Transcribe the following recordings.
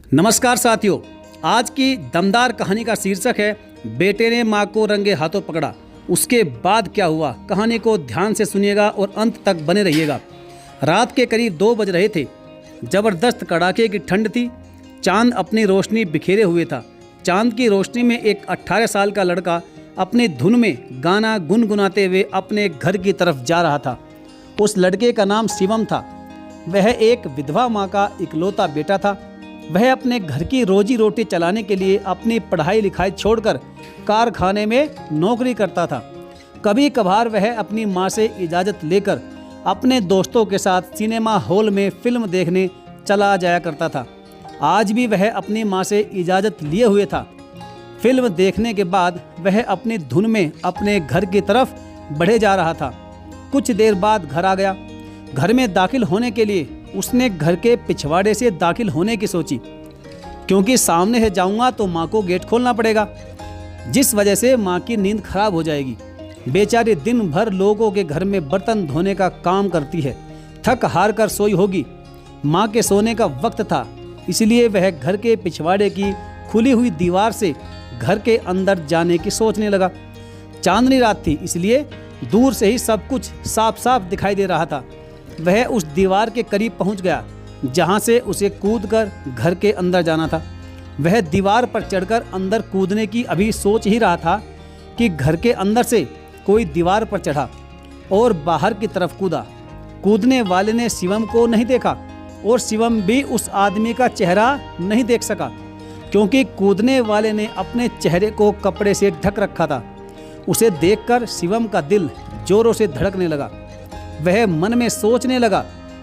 नमस्कार साथियों, आज की दमदार कहानी का शीर्षक है बेटे ने मां को रंगे हाथों पकड़ा। उसके बाद क्या हुआ, कहानी को ध्यान से सुनिएगा और अंत तक बने रहिएगा। रात के करीब 2 बज रहे थे। जबरदस्त कड़ाके की ठंड थी। चांद अपनी रोशनी बिखेरे हुए था। चांद की रोशनी में एक 18 साल का लड़का अपनी धुन में गाना गुनगुनाते हुए अपने घर की तरफ जा रहा था। उस लड़के का नाम शिवम था। वह एक विधवा माँ का इकलौता बेटा था। वह अपने घर की रोजी रोटी चलाने के लिए अपनी पढ़ाई लिखाई छोड़कर कारखाने में नौकरी करता था। कभी कभार वह अपनी माँ से इजाज़त लेकर अपने दोस्तों के साथ सिनेमा हॉल में फिल्म देखने चला जाया करता था। आज भी वह अपनी माँ से इजाज़त लिए हुए था। फिल्म देखने के बाद वह अपनी धुन में अपने घर की तरफ बढ़े जा रहा था। कुछ देर बाद घर आ गया। घर में दाखिल होने के लिए उसने घर के पिछवाड़े से दाखिल होने की सोची, क्योंकि सामने से जाऊंगा तो माँ को गेट खोलना पड़ेगा, जिस वजह से माँ की नींद खराब हो जाएगी। बेचारी दिन भर लोगों के घर में बर्तन धोने का काम करती है। थक हार कर सोई होगी। माँ के सोने का वक्त था, इसलिए वह घर के पिछवाड़े की खुली हुई दीवार से घर के अंदर जाने की सोचने लगा। चांदनी रात थी, इसलिए दूर से ही सब कुछ साफ साफ दिखाई दे रहा था। वह उस दीवार के करीब पहुंच गया जहां से उसे कूदकर घर के अंदर जाना था। वह दीवार पर चढ़कर अंदर कूदने की अभी सोच ही रहा था कि घर के अंदर से कोई दीवार पर चढ़ा और बाहर की तरफ कूदा। कूदने वाले ने शिवम को नहीं देखा और शिवम भी उस आदमी का चेहरा नहीं देख सका, क्योंकि कूदने वाले ने अपने चेहरे को कपड़े से ढक रखा था। उसे देखकर शिवम का दिल जोरों से धड़कने लगा। वह मन में सोचने लगा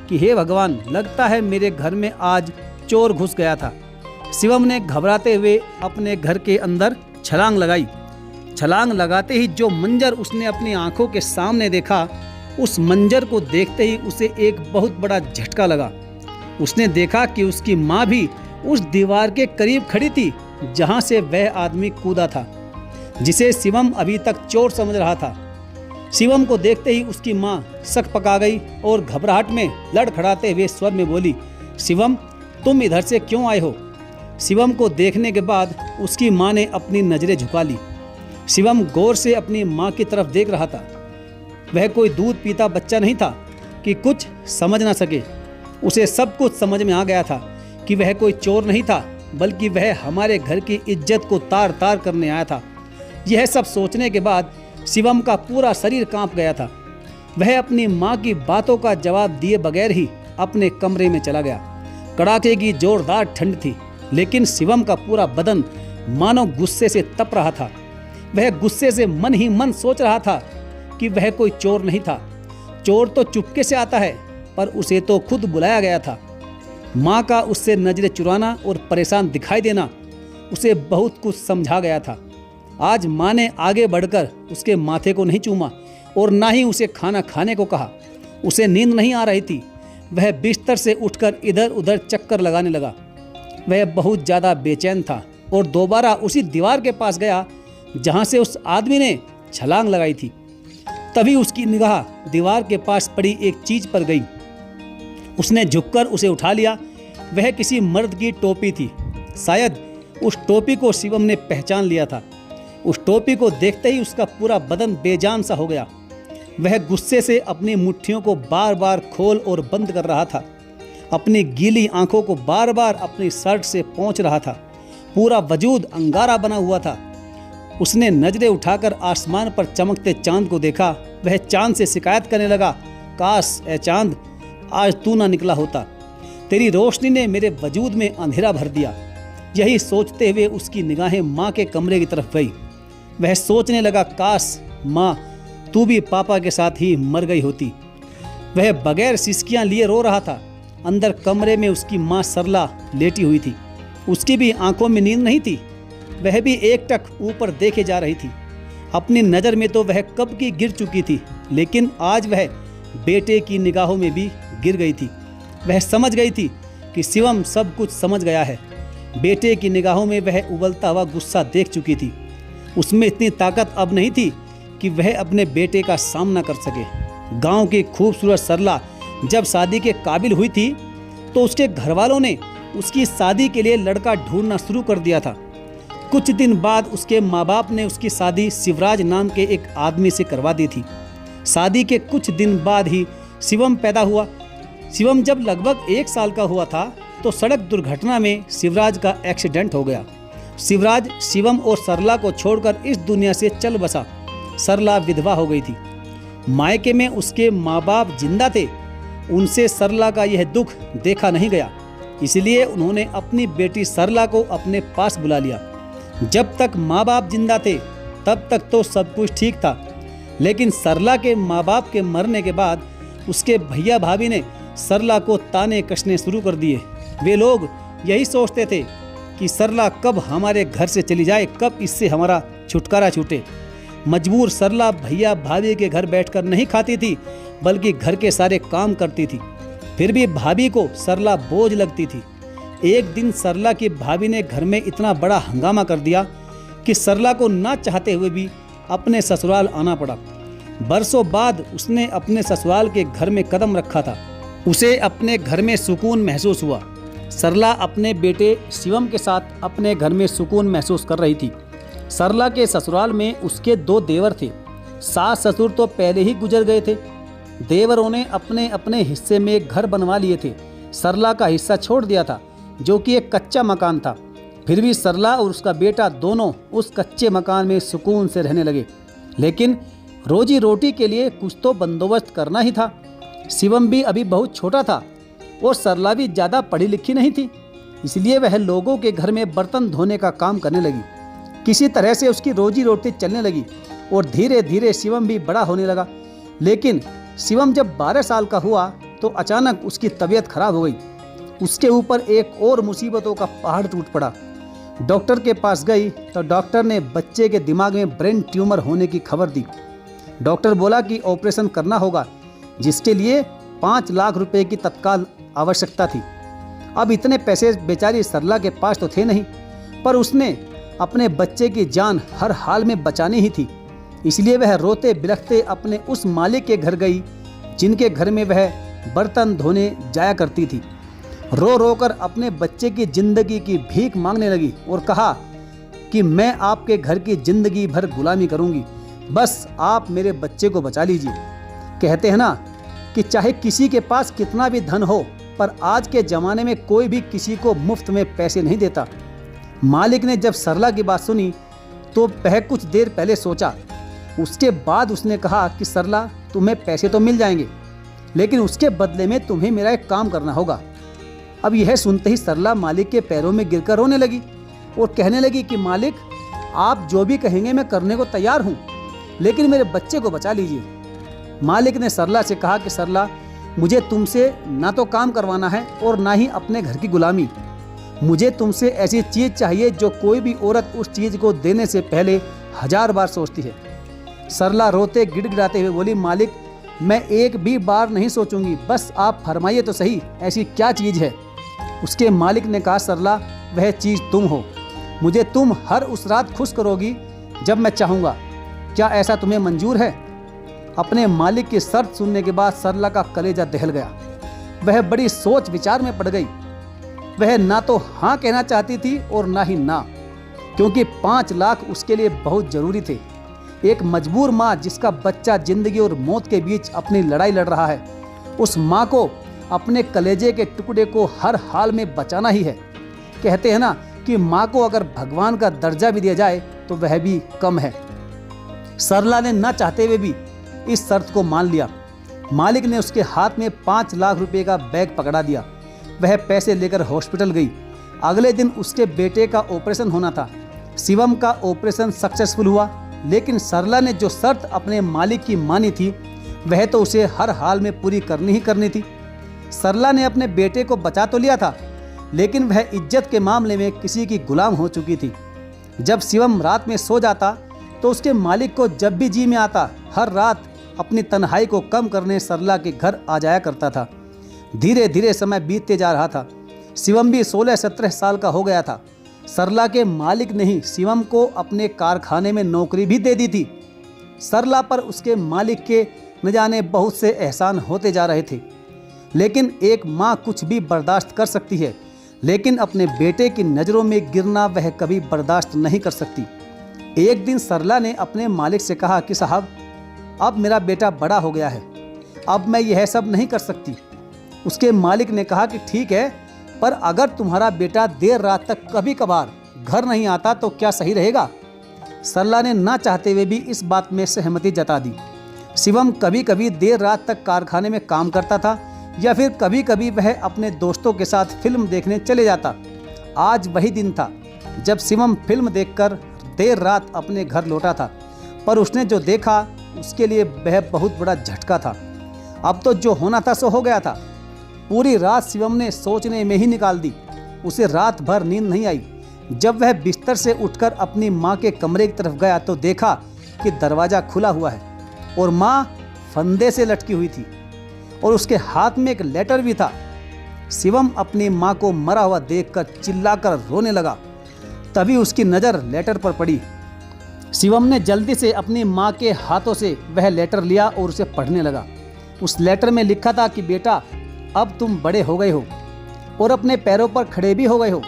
कि हे भगवान, लगता है मेरे घर में आज चोर घुस गया था। शिवम ने घबराते हुए अपने घर के अंदर छलांग लगाई। छलांग लगाते ही जो मंजर उसने अपनी आंखों के सामने देखा, उस मंजर को देखते ही उसे एक बहुत बड़ा झटका लगा। उसने देखा कि उसकी माँ भी उस दीवार के करीब खड़ी थी जहाँ से वह आदमी कूदा था, जिसे शिवम अभी तक चोर समझ रहा था। शिवम को देखते ही उसकी माँ सक पका गई और घबराहट में लड़खड़ाते हुए स्वर में बोली, शिवम, तुम इधर से क्यों आए हो? शिवम को देखने के बाद उसकी माँ ने अपनी नज़रें झुका ली। शिवम गौर से अपनी माँ की तरफ देख रहा था। वह कोई दूध पीता बच्चा नहीं था कि कुछ समझ ना सके। उसे सब कुछ समझ में आ गया था कि वह कोई चोर नहीं था, बल्कि वह हमारे घर की इज्जत को तार तार करने आया था। यह सब सोचने के बाद शिवम का पूरा शरीर कांप गया था। वह अपनी माँ की बातों का जवाब दिए बगैर ही अपने कमरे में चला गया। कड़ाके की जोरदार ठंड थी, लेकिन शिवम का पूरा बदन मानो गुस्से से तप रहा था। वह गुस्से से मन ही मन सोच रहा था कि वह कोई चोर नहीं था। चोर तो चुपके से आता है, पर उसे तो खुद बुलाया गया था। माँ का उससे नजरें चुराना और परेशान दिखाई देना उसे बहुत कुछ समझा गया था। आज माँ ने आगे बढ़कर उसके माथे को नहीं चूमा और ना ही उसे खाना खाने को कहा। उसे नींद नहीं आ रही थी। वह बिस्तर से उठकर इधर उधर चक्कर लगाने लगा। वह बहुत ज़्यादा बेचैन था और दोबारा उसी दीवार के पास गया जहाँ से उस आदमी ने छलांग लगाई थी। तभी उसकी निगाह दीवार के पास पड़ी एक चीज़ पर गई। उसने झुककर उसे उठा लिया। वह किसी मर्द की टोपी थी। शायद उस टोपी को शिवम ने पहचान लिया था। उस टोपी को देखते ही उसका पूरा बदन बेजान सा हो गया। वह गुस्से से अपनी मुट्ठियों को बार बार खोल और बंद कर रहा था। अपनी गीली आंखों को बार बार अपनी शर्ट से पोंछ रहा था। पूरा वजूद अंगारा बना हुआ था। उसने नजरें उठाकर आसमान पर चमकते चांद को देखा। वह चांद से शिकायत करने लगा, काश ए चांद, आज तू ना निकला होता। तेरी रोशनी ने मेरे वजूद में अंधेरा भर दिया। यही सोचते हुए उसकी निगाहें माँ के कमरे की तरफ गई। वह सोचने लगा, काश माँ, तू भी पापा के साथ ही मर गई होती। वह बगैर सिसकियाँ लिए रो रहा था। अंदर कमरे में उसकी माँ सरला लेटी हुई थी। उसकी भी आंखों में नींद नहीं थी। वह भी एकटक ऊपर देखे जा रही थी। अपनी नज़र में तो वह कब की गिर चुकी थी, लेकिन आज वह बेटे की निगाहों में भी गिर गई थी। वह समझ गई थी कि शिवम सब कुछ समझ गया है। बेटे की निगाहों में वह उबलता हुआ गुस्सा देख चुकी थी। उसमें इतनी ताकत अब नहीं थी कि वह अपने बेटे का सामना कर सके। गांव की खूबसूरत सरला जब शादी के काबिल हुई थी, तो उसके घर वालों ने उसकी शादी के लिए लड़का ढूंढना शुरू कर दिया था। कुछ दिन बाद उसके माँ बाप ने उसकी शादी शिवराज नाम के एक आदमी से करवा दी थी। शादी के कुछ दिन बाद ही शिवम पैदा हुआ। शिवम जब लगभग 1 साल का हुआ था तो सड़क दुर्घटना में शिवराज का एक्सीडेंट हो गया। शिवराज शिवम और सरला को छोड़कर इस दुनिया से चल बसा। सरला विधवा हो गई थी। मायके में उसके माँ बाप जिंदा थे। उनसे सरला का यह दुख देखा नहीं गया, इसलिए उन्होंने अपनी बेटी सरला को अपने पास बुला लिया। जब तक माँ बाप जिंदा थे तब तक तो सब कुछ ठीक था, लेकिन सरला के माँ बाप के मरने के बाद उसके भैया भाभी ने सरला को ताने कसने शुरू कर दिए। वे लोग यही सोचते थे कि सरला कब हमारे घर से चली जाए, कब इससे हमारा छुटकारा छूटे। मजबूर सरला भैया भाभी के घर बैठकर नहीं खाती थी, बल्कि घर के सारे काम करती थी। फिर भी भाभी को सरला बोझ लगती थी। एक दिन सरला की भाभी ने घर में इतना बड़ा हंगामा कर दिया कि सरला को ना चाहते हुए भी अपने ससुराल आना पड़ा। बरसों बाद उसने अपने ससुराल के घर में कदम रखा था। उसे अपने घर में सुकून महसूस हुआ। सरला अपने बेटे शिवम के साथ अपने घर में सुकून महसूस कर रही थी। सरला के ससुराल में उसके 2 देवर थे। सास ससुर तो पहले ही गुजर गए थे। देवरों ने अपने अपने हिस्से में एक घर बनवा लिए थे। सरला का हिस्सा छोड़ दिया था, जो कि एक कच्चा मकान था। फिर भी सरला और उसका बेटा दोनों उस कच्चे मकान में सुकून से रहने लगे। लेकिन रोजी रोटी के लिए कुछ तो बंदोबस्त करना ही था। शिवम भी अभी बहुत छोटा था और सरला भी ज़्यादा पढ़ी लिखी नहीं थी, इसलिए वह लोगों के घर में बर्तन धोने का काम करने लगी। किसी तरह से उसकी रोजी रोटी चलने लगी और धीरे धीरे शिवम भी बड़ा होने लगा। लेकिन शिवम जब 12 साल का हुआ तो अचानक उसकी तबीयत खराब हो गई। उसके ऊपर एक और मुसीबतों का पहाड़ टूट पड़ा। डॉक्टर के पास गई तो डॉक्टर ने बच्चे के दिमाग में ब्रेन ट्यूमर होने की खबर दी। डॉक्टर बोला कि ऑपरेशन करना होगा, जिसके लिए 5 लाख रुपए की तत्काल आवश्यकता थी। अब इतने पैसे बेचारी सरला के पास तो थे नहीं, पर उसने अपने बच्चे की जान हर हाल में बचानी ही थी। इसलिए वह रोते बिलखते अपने उस मालिक के घर गई जिनके घर में वह बर्तन धोने जाया करती थी। रो रो कर अपने बच्चे की जिंदगी की भीख मांगने लगी और कहा कि मैं आपके घर की जिंदगी भर गुलामी करूंगी, बस आप मेरे बच्चे को बचा लीजिए। कहते हैं ना कि चाहे किसी के पास कितना भी धन हो, पर आज के ज़माने में कोई भी किसी को मुफ्त में पैसे नहीं देता। मालिक ने जब सरला की बात सुनी तो वह कुछ देर पहले सोचा। उसके बाद उसने कहा कि सरला, तुम्हें पैसे तो मिल जाएंगे, लेकिन उसके बदले में तुम्हें मेरा एक काम करना होगा। अब यह सुनते ही सरला मालिक के पैरों में गिरकर रोने लगी और कहने लगी कि मालिक, आप जो भी कहेंगे मैं करने को तैयार हूँ, लेकिन मेरे बच्चे को बचा लीजिए। मालिक ने सरला से कहा कि सरला, मुझे तुमसे ना तो काम करवाना है और ना ही अपने घर की गुलामी। मुझे तुमसे ऐसी चीज़ चाहिए जो कोई भी औरत उस चीज़ को देने से पहले 1000 बार सोचती है। सरला रोते गिड़गिड़ाते हुए बोली, मालिक, मैं एक भी बार नहीं सोचूंगी, बस आप फरमाइए तो सही, ऐसी क्या चीज़ है। उसके मालिक ने कहा, सरला, वह चीज़ तुम हो। मुझे तुम हर उस रात खुश करोगी जब मैं चाहूँगा। क्या ऐसा तुम्हें मंजूर है? अपने मालिक की शर्त सुनने के बाद सरला का कलेजा दहल गया। वह बड़ी सोच विचार में पड़ गई। वह ना तो हाँ कहना चाहती थी और ना ही ना, क्योंकि 5 लाख उसके लिए बहुत ज़रूरी थे। एक मजबूर माँ जिसका बच्चा जिंदगी और मौत के बीच अपनी लड़ाई लड़ रहा है, उस माँ को अपने कलेजे के टुकड़े को हर हाल में बचाना ही है। कहते हैं ना कि माँ को अगर भगवान का दर्जा भी दिया जाए तो वह भी कम है। सरला ने ना चाहते हुए भी इस शर्त को मान लिया। मालिक ने उसके हाथ में 5 लाख रुपए का बैग पकड़ा दिया। वह पैसे लेकर हॉस्पिटल गई। अगले दिन उसके बेटे का ऑपरेशन होना था। शिवम का ऑपरेशन सक्सेसफुल हुआ, लेकिन सरला ने जो शर्त अपने मालिक की मानी थी वह तो उसे हर हाल में पूरी करनी ही करनी थी। सरला ने अपने बेटे को बचा तो लिया था, लेकिन वह इज्जत के मामले में किसी की गुलाम हो चुकी थी। जब शिवम रात में सो जाता तो उसके मालिक को जब भी जी में आता, हर रात अपनी तन्हाई को कम करने सरला के घर आ जाया करता था। धीरे धीरे समय बीतते जा रहा था। शिवम भी 16-17 साल का हो गया था। सरला के मालिक ने ही शिवम को अपने कारखाने में नौकरी भी दे दी थी। सरला पर उसके मालिक के न जाने बहुत से एहसान होते जा रहे थे, लेकिन एक माँ कुछ भी बर्दाश्त कर सकती है, लेकिन अपने बेटे की नज़रों में गिरना वह कभी बर्दाश्त नहीं कर सकती। एक दिन सरला ने अपने मालिक से कहा कि साहब, अब मेरा बेटा बड़ा हो गया है, अब मैं यह सब नहीं कर सकती। उसके मालिक ने कहा कि ठीक है, पर अगर तुम्हारा बेटा देर रात तक कभी कभार घर नहीं आता तो क्या सही रहेगा? सरला ने ना चाहते हुए भी इस बात में सहमति जता दी। शिवम कभी कभी देर रात तक कारखाने में काम करता था या फिर कभी कभी वह अपने दोस्तों के साथ फिल्म देखने चले जाता। आज वही दिन था जब शिवम फिल्म देखकर देर रात अपने घर लौटा था, पर उसने जो देखा उसके लिए वह बहुत बड़ा झटका था। अब तो जो होना था सो हो गया था। पूरी रात शिवम ने सोचने में ही निकाल दी। उसे रात भर नींद नहीं आई। जब वह बिस्तर से उठकर अपनी माँ के कमरे की तरफ गया तो देखा कि दरवाज़ा खुला हुआ है और माँ फंदे से लटकी हुई थी और उसके हाथ में एक लेटर भी था। शिवम अपनी माँ को मरा हुआ देखकर चिल्लाकर रोने लगा। तभी उसकी नज़र लेटर पर पड़ी। शिवम ने जल्दी से अपनी माँ के हाथों से वह लेटर लिया और उसे पढ़ने लगा। उस लेटर में लिखा था कि बेटा, अब तुम बड़े हो गए हो और अपने पैरों पर खड़े भी हो गए हो।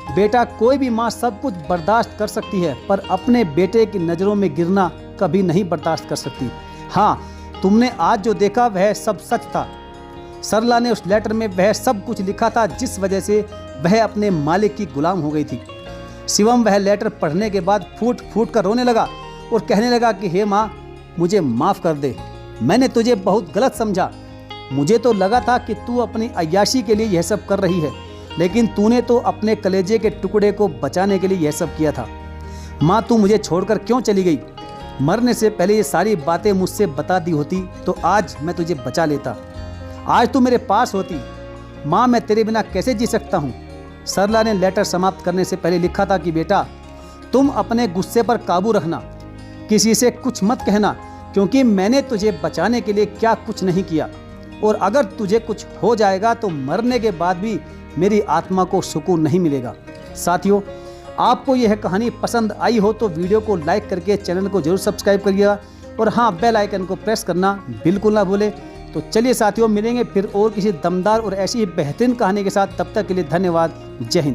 बेटा, कोई भी माँ सब कुछ बर्दाश्त कर सकती है, पर अपने बेटे की नज़रों में गिरना कभी नहीं बर्दाश्त कर सकती। हाँ, तुमने आज जो देखा वह सब सच था। सरला ने उस लेटर में वह सब कुछ लिखा था जिस वजह से वह अपने मालिक की गुलाम हो गई थी। शिवम वह लेटर पढ़ने के बाद फूट फूट कर रोने लगा और कहने लगा कि हे माँ, मुझे माफ़ कर दे, मैंने तुझे बहुत गलत समझा। मुझे तो लगा था कि तू अपनी अय्याशी के लिए यह सब कर रही है, लेकिन तूने तो अपने कलेजे के टुकड़े को बचाने के लिए यह सब किया था। माँ, तू मुझे छोड़कर क्यों चली गई? मरने से पहले ये सारी बातें मुझसे बता दी होती तो आज मैं तुझे बचा लेता। आज तू मेरे पास होती। माँ, मैं तेरे बिना कैसे जी सकता हूँ? सरला ने लेटर समाप्त करने से पहले लिखा था कि बेटा, तुम अपने गुस्से पर काबू रखना, किसी से कुछ मत कहना, क्योंकि मैंने तुझे बचाने के लिए क्या कुछ नहीं किया, और अगर तुझे कुछ हो जाएगा तो मरने के बाद भी मेरी आत्मा को सुकून नहीं मिलेगा। साथियों, आपको यह कहानी पसंद आई हो तो वीडियो को लाइक करके चैनल को जरूर सब्सक्राइब करिएगा और हाँ, बेल आइकन को प्रेस करना बिल्कुल ना भूलें। तो चलिए साथियों, मिलेंगे फिर और किसी दमदार और ऐसी ही बेहतरीन कहानी के साथ। तब तक के लिए धन्यवाद। जय हिंद।